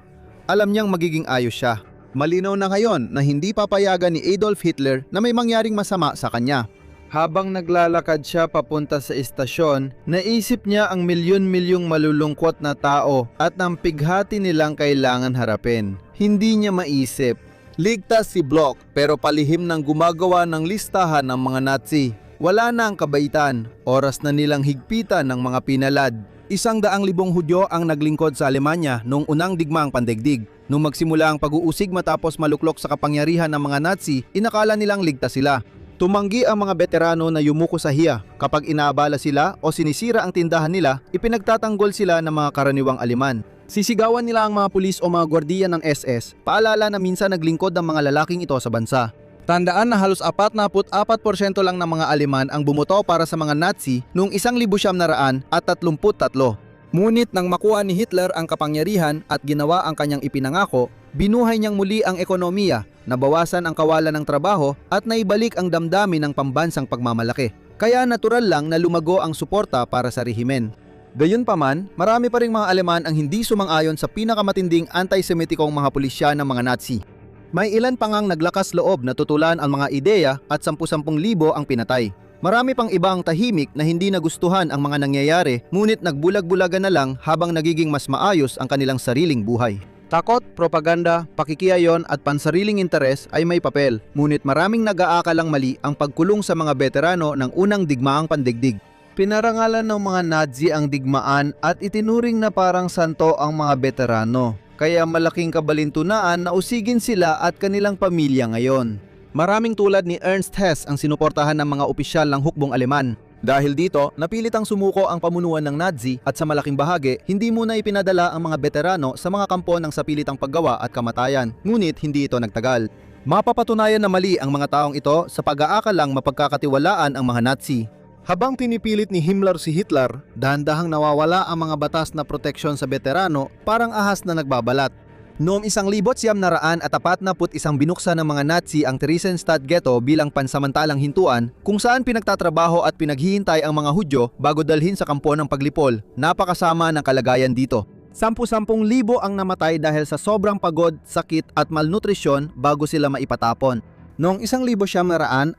Alam niyang magiging ayos siya. Malinaw na ngayon na hindi papayagan ni Adolf Hitler na may mangyaring masama sa kanya. Habang naglalakad siya papunta sa istasyon, naisip niya ang milyon-milyong malulungkot na tao at ang pighati nilang kailangan harapin. Hindi niya maisip. Ligtas si Block pero palihim nang gumagawa ng listahan ng mga Nazi. Wala na ang kabaitan, oras na nilang higpitan ng mga pinalad. 100,000 Hudyo ang naglingkod sa Alemanya noong unang digmaang pandaigdig. Nung magsimula ang pag-uusig matapos maluklok sa kapangyarihan ng mga Nazi, inakala nilang ligtas sila. Tumanggi ang mga veterano na yumuko sa hiya. Kapag inaabala sila o sinisira ang tindahan nila, ipinagtatanggol sila ng mga karaniwang Aleman. Sisigawan nila ang mga pulis o mga gwardiya ng SS, paalala na minsan naglingkod ang mga lalaking ito sa bansa. Tandaan na halos 44% lang ng mga Aleman ang bumoto para sa mga Nazi noong 1933. Ngunit nang makuha ni Hitler ang kapangyarihan at ginawa ang kanyang ipinangako, binuhay niyang muli ang ekonomiya, nabawasan ang kawalan ng trabaho at naibalik ang damdamin ng pambansang pagmamalaki. Kaya natural lang na lumago ang suporta para sa rehimen. Gayunpaman, marami pa ring mga Aleman ang hindi sumang-ayon sa pinakamatinding anti-Semitikong mga pulisya ng mga Nazi. May ilan pa ngang naglakas loob na tutulan ang mga ideya at 10,000 ang pinatay. Marami pang ibang tahimik na hindi nagustuhan ang mga nangyayari, ngunit nagbulag-bulagan na lang habang nagiging mas maayos ang kanilang sariling buhay. Takot, propaganda, pakikiayon at pansariling interes ay may papel, ngunit maraming nag-aakalang mali ang pagkulong sa mga veterano ng unang digmaang pandaigdig. Pinarangalan ng mga Nazi ang digmaan at itinuring na parang santo ang mga veterano, kaya malaking kabalintunaan na usigin sila at kanilang pamilya ngayon. Maraming tulad ni Ernst Hess ang sinuportahan ng mga opisyal ng hukbong Aleman. Dahil dito, napilitang sumuko ang pamunuan ng Nazi at sa malaking bahagi, hindi muna ipinadala ang mga veterano sa mga kampo ng sapilitang paggawa at kamatayan. Ngunit hindi ito nagtagal. Mapapatunayan na mali ang mga taong ito sa pag-aakalang mapagkakatiwalaan ang mga Nazi. Habang pinipilit ni Himmler si Hitler, dahan-dahang nawawala ang mga batas na proteksyon sa veterano, parang ahas na nagbabalat. Noong 1941 binuksan ng mga Nazi ang Theresienstadt Ghetto bilang pansamantalang hintuan kung saan pinagtatrabaho at pinaghihintay ang mga Hudyo bago dalhin sa kampo ng paglipol. Napakasama ng kalagayan dito. 10,000 ang namatay dahil sa sobrang pagod, sakit at malnutrisyon bago sila maipatapon. Noong 1942,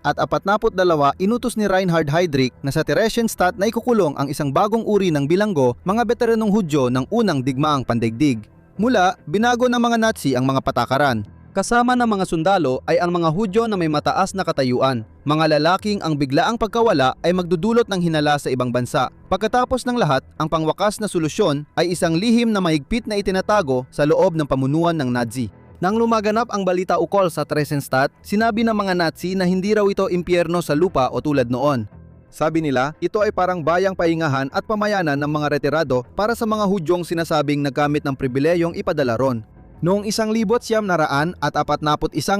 inutos ni Reinhard Heydrich na sa Theresienstadt na ikukulong ang isang bagong uri ng bilanggo, mga veteranong Hudyo ng unang digmaang pandaigdig. Mula, binago ng mga Nazi ang mga patakaran. Kasama ng mga sundalo ay ang mga Hudyo na may mataas na katayuan. Mga lalaking ang biglaang pagkawala ay magdudulot ng hinala sa ibang bansa. Pagkatapos ng lahat, ang pangwakas na solusyon ay isang lihim na mahigpit na itinatago sa loob ng pamunuan ng Nazi. Nang lumaganap ang balita ukol sa Theresienstadt, sinabi ng mga Nazi na hindi raw ito impyerno sa lupa o tulad noon. Sabi nila, ito ay parang bayang pahingahan at pamayanan ng mga retirado para sa mga Hudyong sinasabing naggamit ng pribileyong ipadala ron. Noong 1941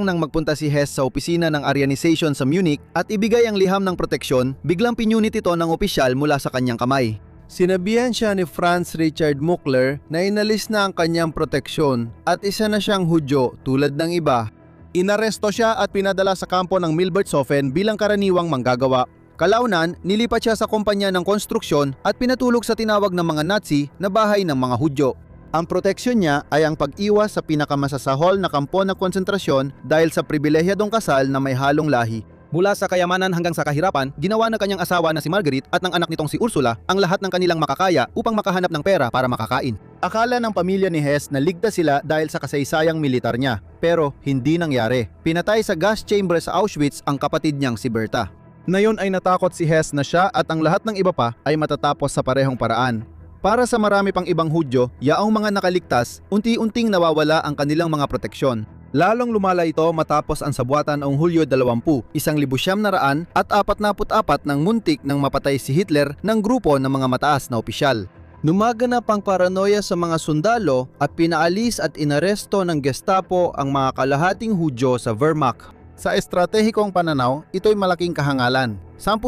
nang magpunta si Hess sa opisina ng Aryanization sa Munich at ibigay ang liham ng proteksyon, biglang pinunit ito ng opisyal mula sa kanyang kamay. Sinabihan siya ni Franz Richard Muckler na inalis na ang kanyang proteksyon at isa na siyang Hudyo tulad ng iba. Inaresto siya at pinadala sa kampo ng Milbertshofen bilang karaniwang manggagawa. Kalaunan, nilipat siya sa kumpanya ng konstruksyon at pinatulog sa tinawag ng mga Nazi na bahay ng mga Hudyo. Ang proteksyon niya ay ang pag-iwas sa pinakamasasahol na kampo ng konsentrasyon dahil sa pribilehyadong kasal na may halong lahi. Mula sa kayamanan hanggang sa kahirapan, ginawa ng kanyang asawa na si Marguerite at ng anak nitong si Ursula ang lahat ng kanilang makakaya upang makahanap ng pera para makakain. Akala ng pamilya ni Hess na ligtas sila dahil sa kasaysayang militar niya, pero hindi nangyari. Pinatay sa gas chamber sa Auschwitz ang kapatid niyang si Berta. Ngayon ay natakot si Hess na siya at ang lahat ng iba pa ay matatapos sa parehong paraan. Para sa marami pang ibang Hudyo, yaong mga nakaligtas, unti-unting nawawala ang kanilang mga proteksyon. Lalong lumala ito matapos ang sabuatan noong Hulyo 20, 1944 at 44 ng muntik nang mapatay si Hitler ng grupo ng mga mataas na opisyal. Numaganap ang paranoia sa mga sundalo at pinaalis at inaresto ng Gestapo ang mga kalahating Hudyo sa Wehrmacht. Sa estratehikong pananaw, ito'y malaking kahangalan. 10,000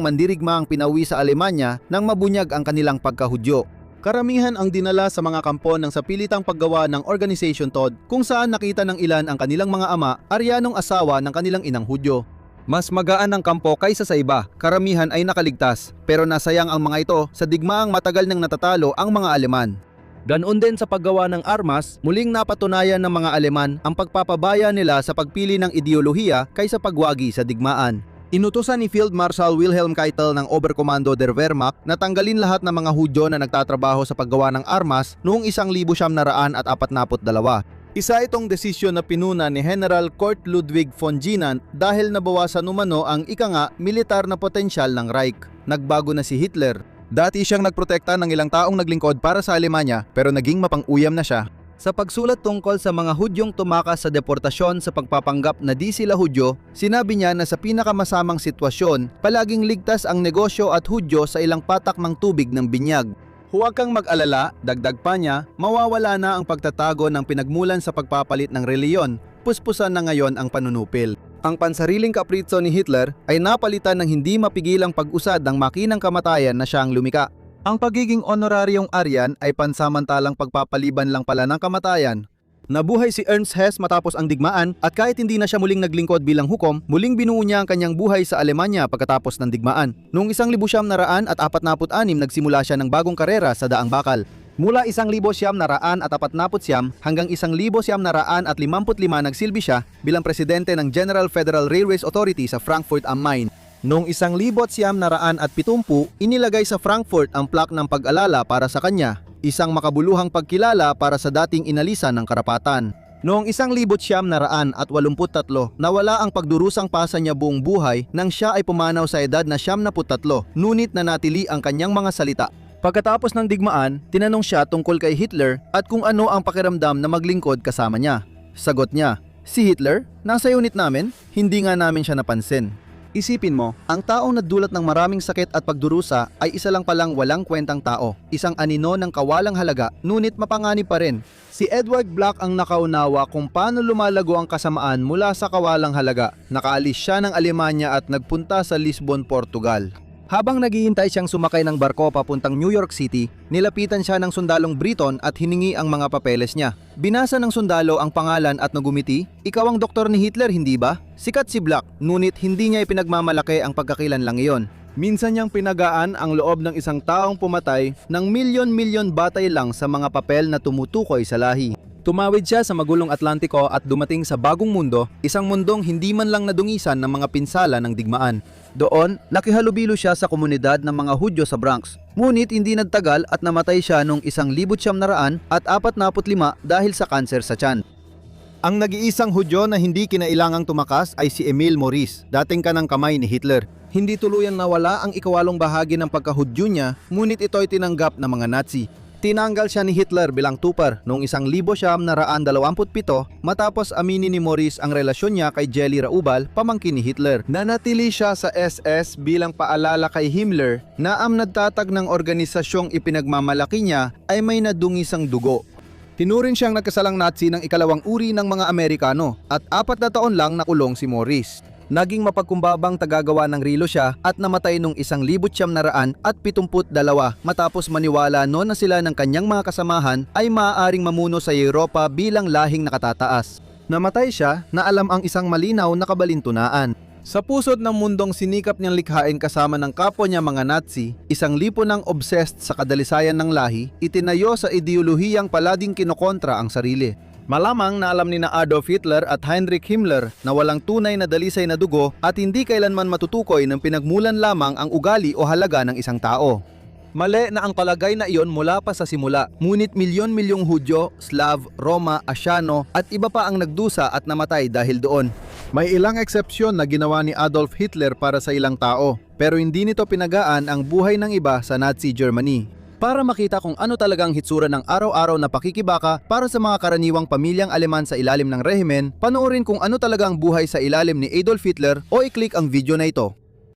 mandirigma ang pinawi sa Alemanya nang mabunyag ang kanilang pagkahudyo. Karamihan ang dinala sa mga kampo ng sapilitang paggawa ng Organisation Todt kung saan nakita ng ilan ang kanilang mga ama, Aryanong asawa ng kanilang inang Hudyo. Mas magaan ang kampo kaysa sa iba, karamihan ay nakaligtas, pero nasayang ang mga ito sa digmaang matagal nang natatalo ang mga Aleman. Ganoon din sa paggawa ng armas, muling napatunayan ng mga Aleman ang pagpapabaya nila sa pagpili ng ideolohiya kaysa pagwagi sa digmaan. Inutusan ni Field Marshal Wilhelm Keitel ng Oberkommando der Wehrmacht na tanggalin lahat ng mga Hudyo na nagtatrabaho sa paggawa ng armas noong 1942. Isa itong desisyon na pinuna ni General Kurt Ludwig von Ginand dahil nabawasan umano ang militar na potensyal ng Reich. Nagbago na si Hitler. Dati siyang nagprotekta ng ilang taong naglingkod para sa Alemanya pero naging mapang-uyam na siya. Sa pagsulat tungkol sa mga Hudyong tumakas sa deportasyon sa pagpapanggap na di sila Hudyo, sinabi niya na sa pinakamasamang sitwasyon, palaging ligtas ang negosyo at Hudyo sa ilang patak ng tubig ng binyag. Huwag kang mag-alala, dagdag pa niya, mawawala na ang pagtatago ng pinagmulan sa pagpapalit ng reliyon, puspusan na ngayon ang panunupil. Ang pansariling kapritso ni Hitler ay napalitan ng hindi mapigilang pag-usad ng makinang kamatayan na siyang lumika. Ang pagiging honoraryong Aryan ay pansamantalang pagpapaliban lang pala ng kamatayan. Nabuhay si Ernst Hess matapos ang digmaan at kahit hindi na siya muling naglingkod bilang hukom, muling binuo niya ang kanyang buhay sa Alemanya pagkatapos ng digmaan. Noong 1946 nagsimula siya ng bagong karera sa daang bakal. Mula 1949 hanggang 1955 nagsilbi siya bilang presidente ng General Federal Railways Authority sa Frankfurt am Main. Noong 1970, inilagay sa Frankfurt ang plaque ng pag-alala para sa kanya, isang makabuluhang pagkilala para sa dating inalisan ng karapatan. Noong 1983, nawala ang pagdurusang pasa niya buong buhay nang siya ay pumanaw sa edad na 73, ngunit nanatili ang kanyang mga salita. Pagkatapos ng digmaan, tinanong siya tungkol kay Hitler at kung ano ang pakiramdam na maglingkod kasama niya. Sagot niya, "Si Hitler? Nasa unit namin? Hindi nga namin siya napansin." Isipin mo, ang taong nagdulot ng maraming sakit at pagdurusa ay isa lang palang walang kwentang tao, isang anino ng kawalang halaga, ngunit mapanganib pa rin. Si Edward Black ang nakaunawa kung paano lumalago ang kasamaan mula sa kawalang halaga. Nakaalis siya ng Alemanya at nagpunta sa Lisbon, Portugal. Habang naghihintay siyang sumakay ng barko papuntang New York City, nilapitan siya ng sundalong Briton at hiningi ang mga papeles niya. Binasa ng sundalo ang pangalan at nagumiti, "Ikaw ang doktor ni Hitler, hindi ba?" Sikat si Black, ngunit hindi niya ipinagmamalaki ang pagkakilanlang iyon. Minsan niyang pinagaan ang loob ng isang taong pumatay ng milyon-milyon batay lang sa mga papel na tumutukoy sa lahi. Tumawid siya sa magulong Atlantiko at dumating sa bagong mundo, isang mundong hindi man lang nadungisan ng mga pinsala ng digmaan. Doon, nakihalubilo siya sa komunidad ng mga Hudyo sa Bronx. Ngunit hindi nagtagal at namatay siya noong 1945 dahil sa kanser sa tiyan. Ang nag-iisang Hudyo na hindi kinailangang tumakas ay si Emil Maurice, dating kanang kamay ni Hitler. Hindi tuluyang nawala ang ikawalong bahagi ng pagka-Hudyo niya, ngunit ito'y tinanggap ng mga Nazi. Tinanggal siya ni Hitler bilang tupper noong 1927 matapos aminin ni Maurice ang relasyon niya kay Jelly Raubal, pamangkin ni Hitler. Nanatili siya sa SS bilang paalala kay Himmler na ang nagtatag ng organisasyong ipinagmamalaki niya ay may nadungisang dugo. Tinuring siyang nagkasalang Nazi ng ikalawang uri ng mga Amerikano at 4 na taon lang nakulong si Maurice. Naging mapagkumbabang tagagawa ng rilo siya at namatay nung 1972 matapos maniwala noon na sila ng kanyang mga kasamahan ay maaaring mamuno sa Europa bilang lahing nakatataas. Namatay siya na alam ang isang malinaw na kabalintunaan. Sa pusod ng mundong sinikap niyang likhain kasama ng kapwa niya mga Nazi, isang lipunang obsessed sa kadalisayan ng lahi, itinayo sa ideolohiyang palading kinokontra ang sarili. Malamang na alam ni na Adolf Hitler at Heinrich Himmler na walang tunay na dalisay na dugo at hindi kailanman matutukoy ng pinagmulan lamang ang ugali o halaga ng isang tao. Mali na ang palagay na iyon mula pa sa simula, ngunit milyon-milyong Hudyo, Slav, Roma, Asyano at iba pa ang nagdusa at namatay dahil doon. May ilang eksepsyon na ginawa ni Adolf Hitler para sa ilang tao, pero hindi nito pinagaan ang buhay ng iba sa Nazi Germany. Para makita kung ano talagang hitsura ng araw-araw na pakikibaka para sa mga karaniwang pamilyang Aleman sa ilalim ng rehimen, panoorin kung ano talagang buhay sa ilalim ni Adolf Hitler o i-click ang video na ito.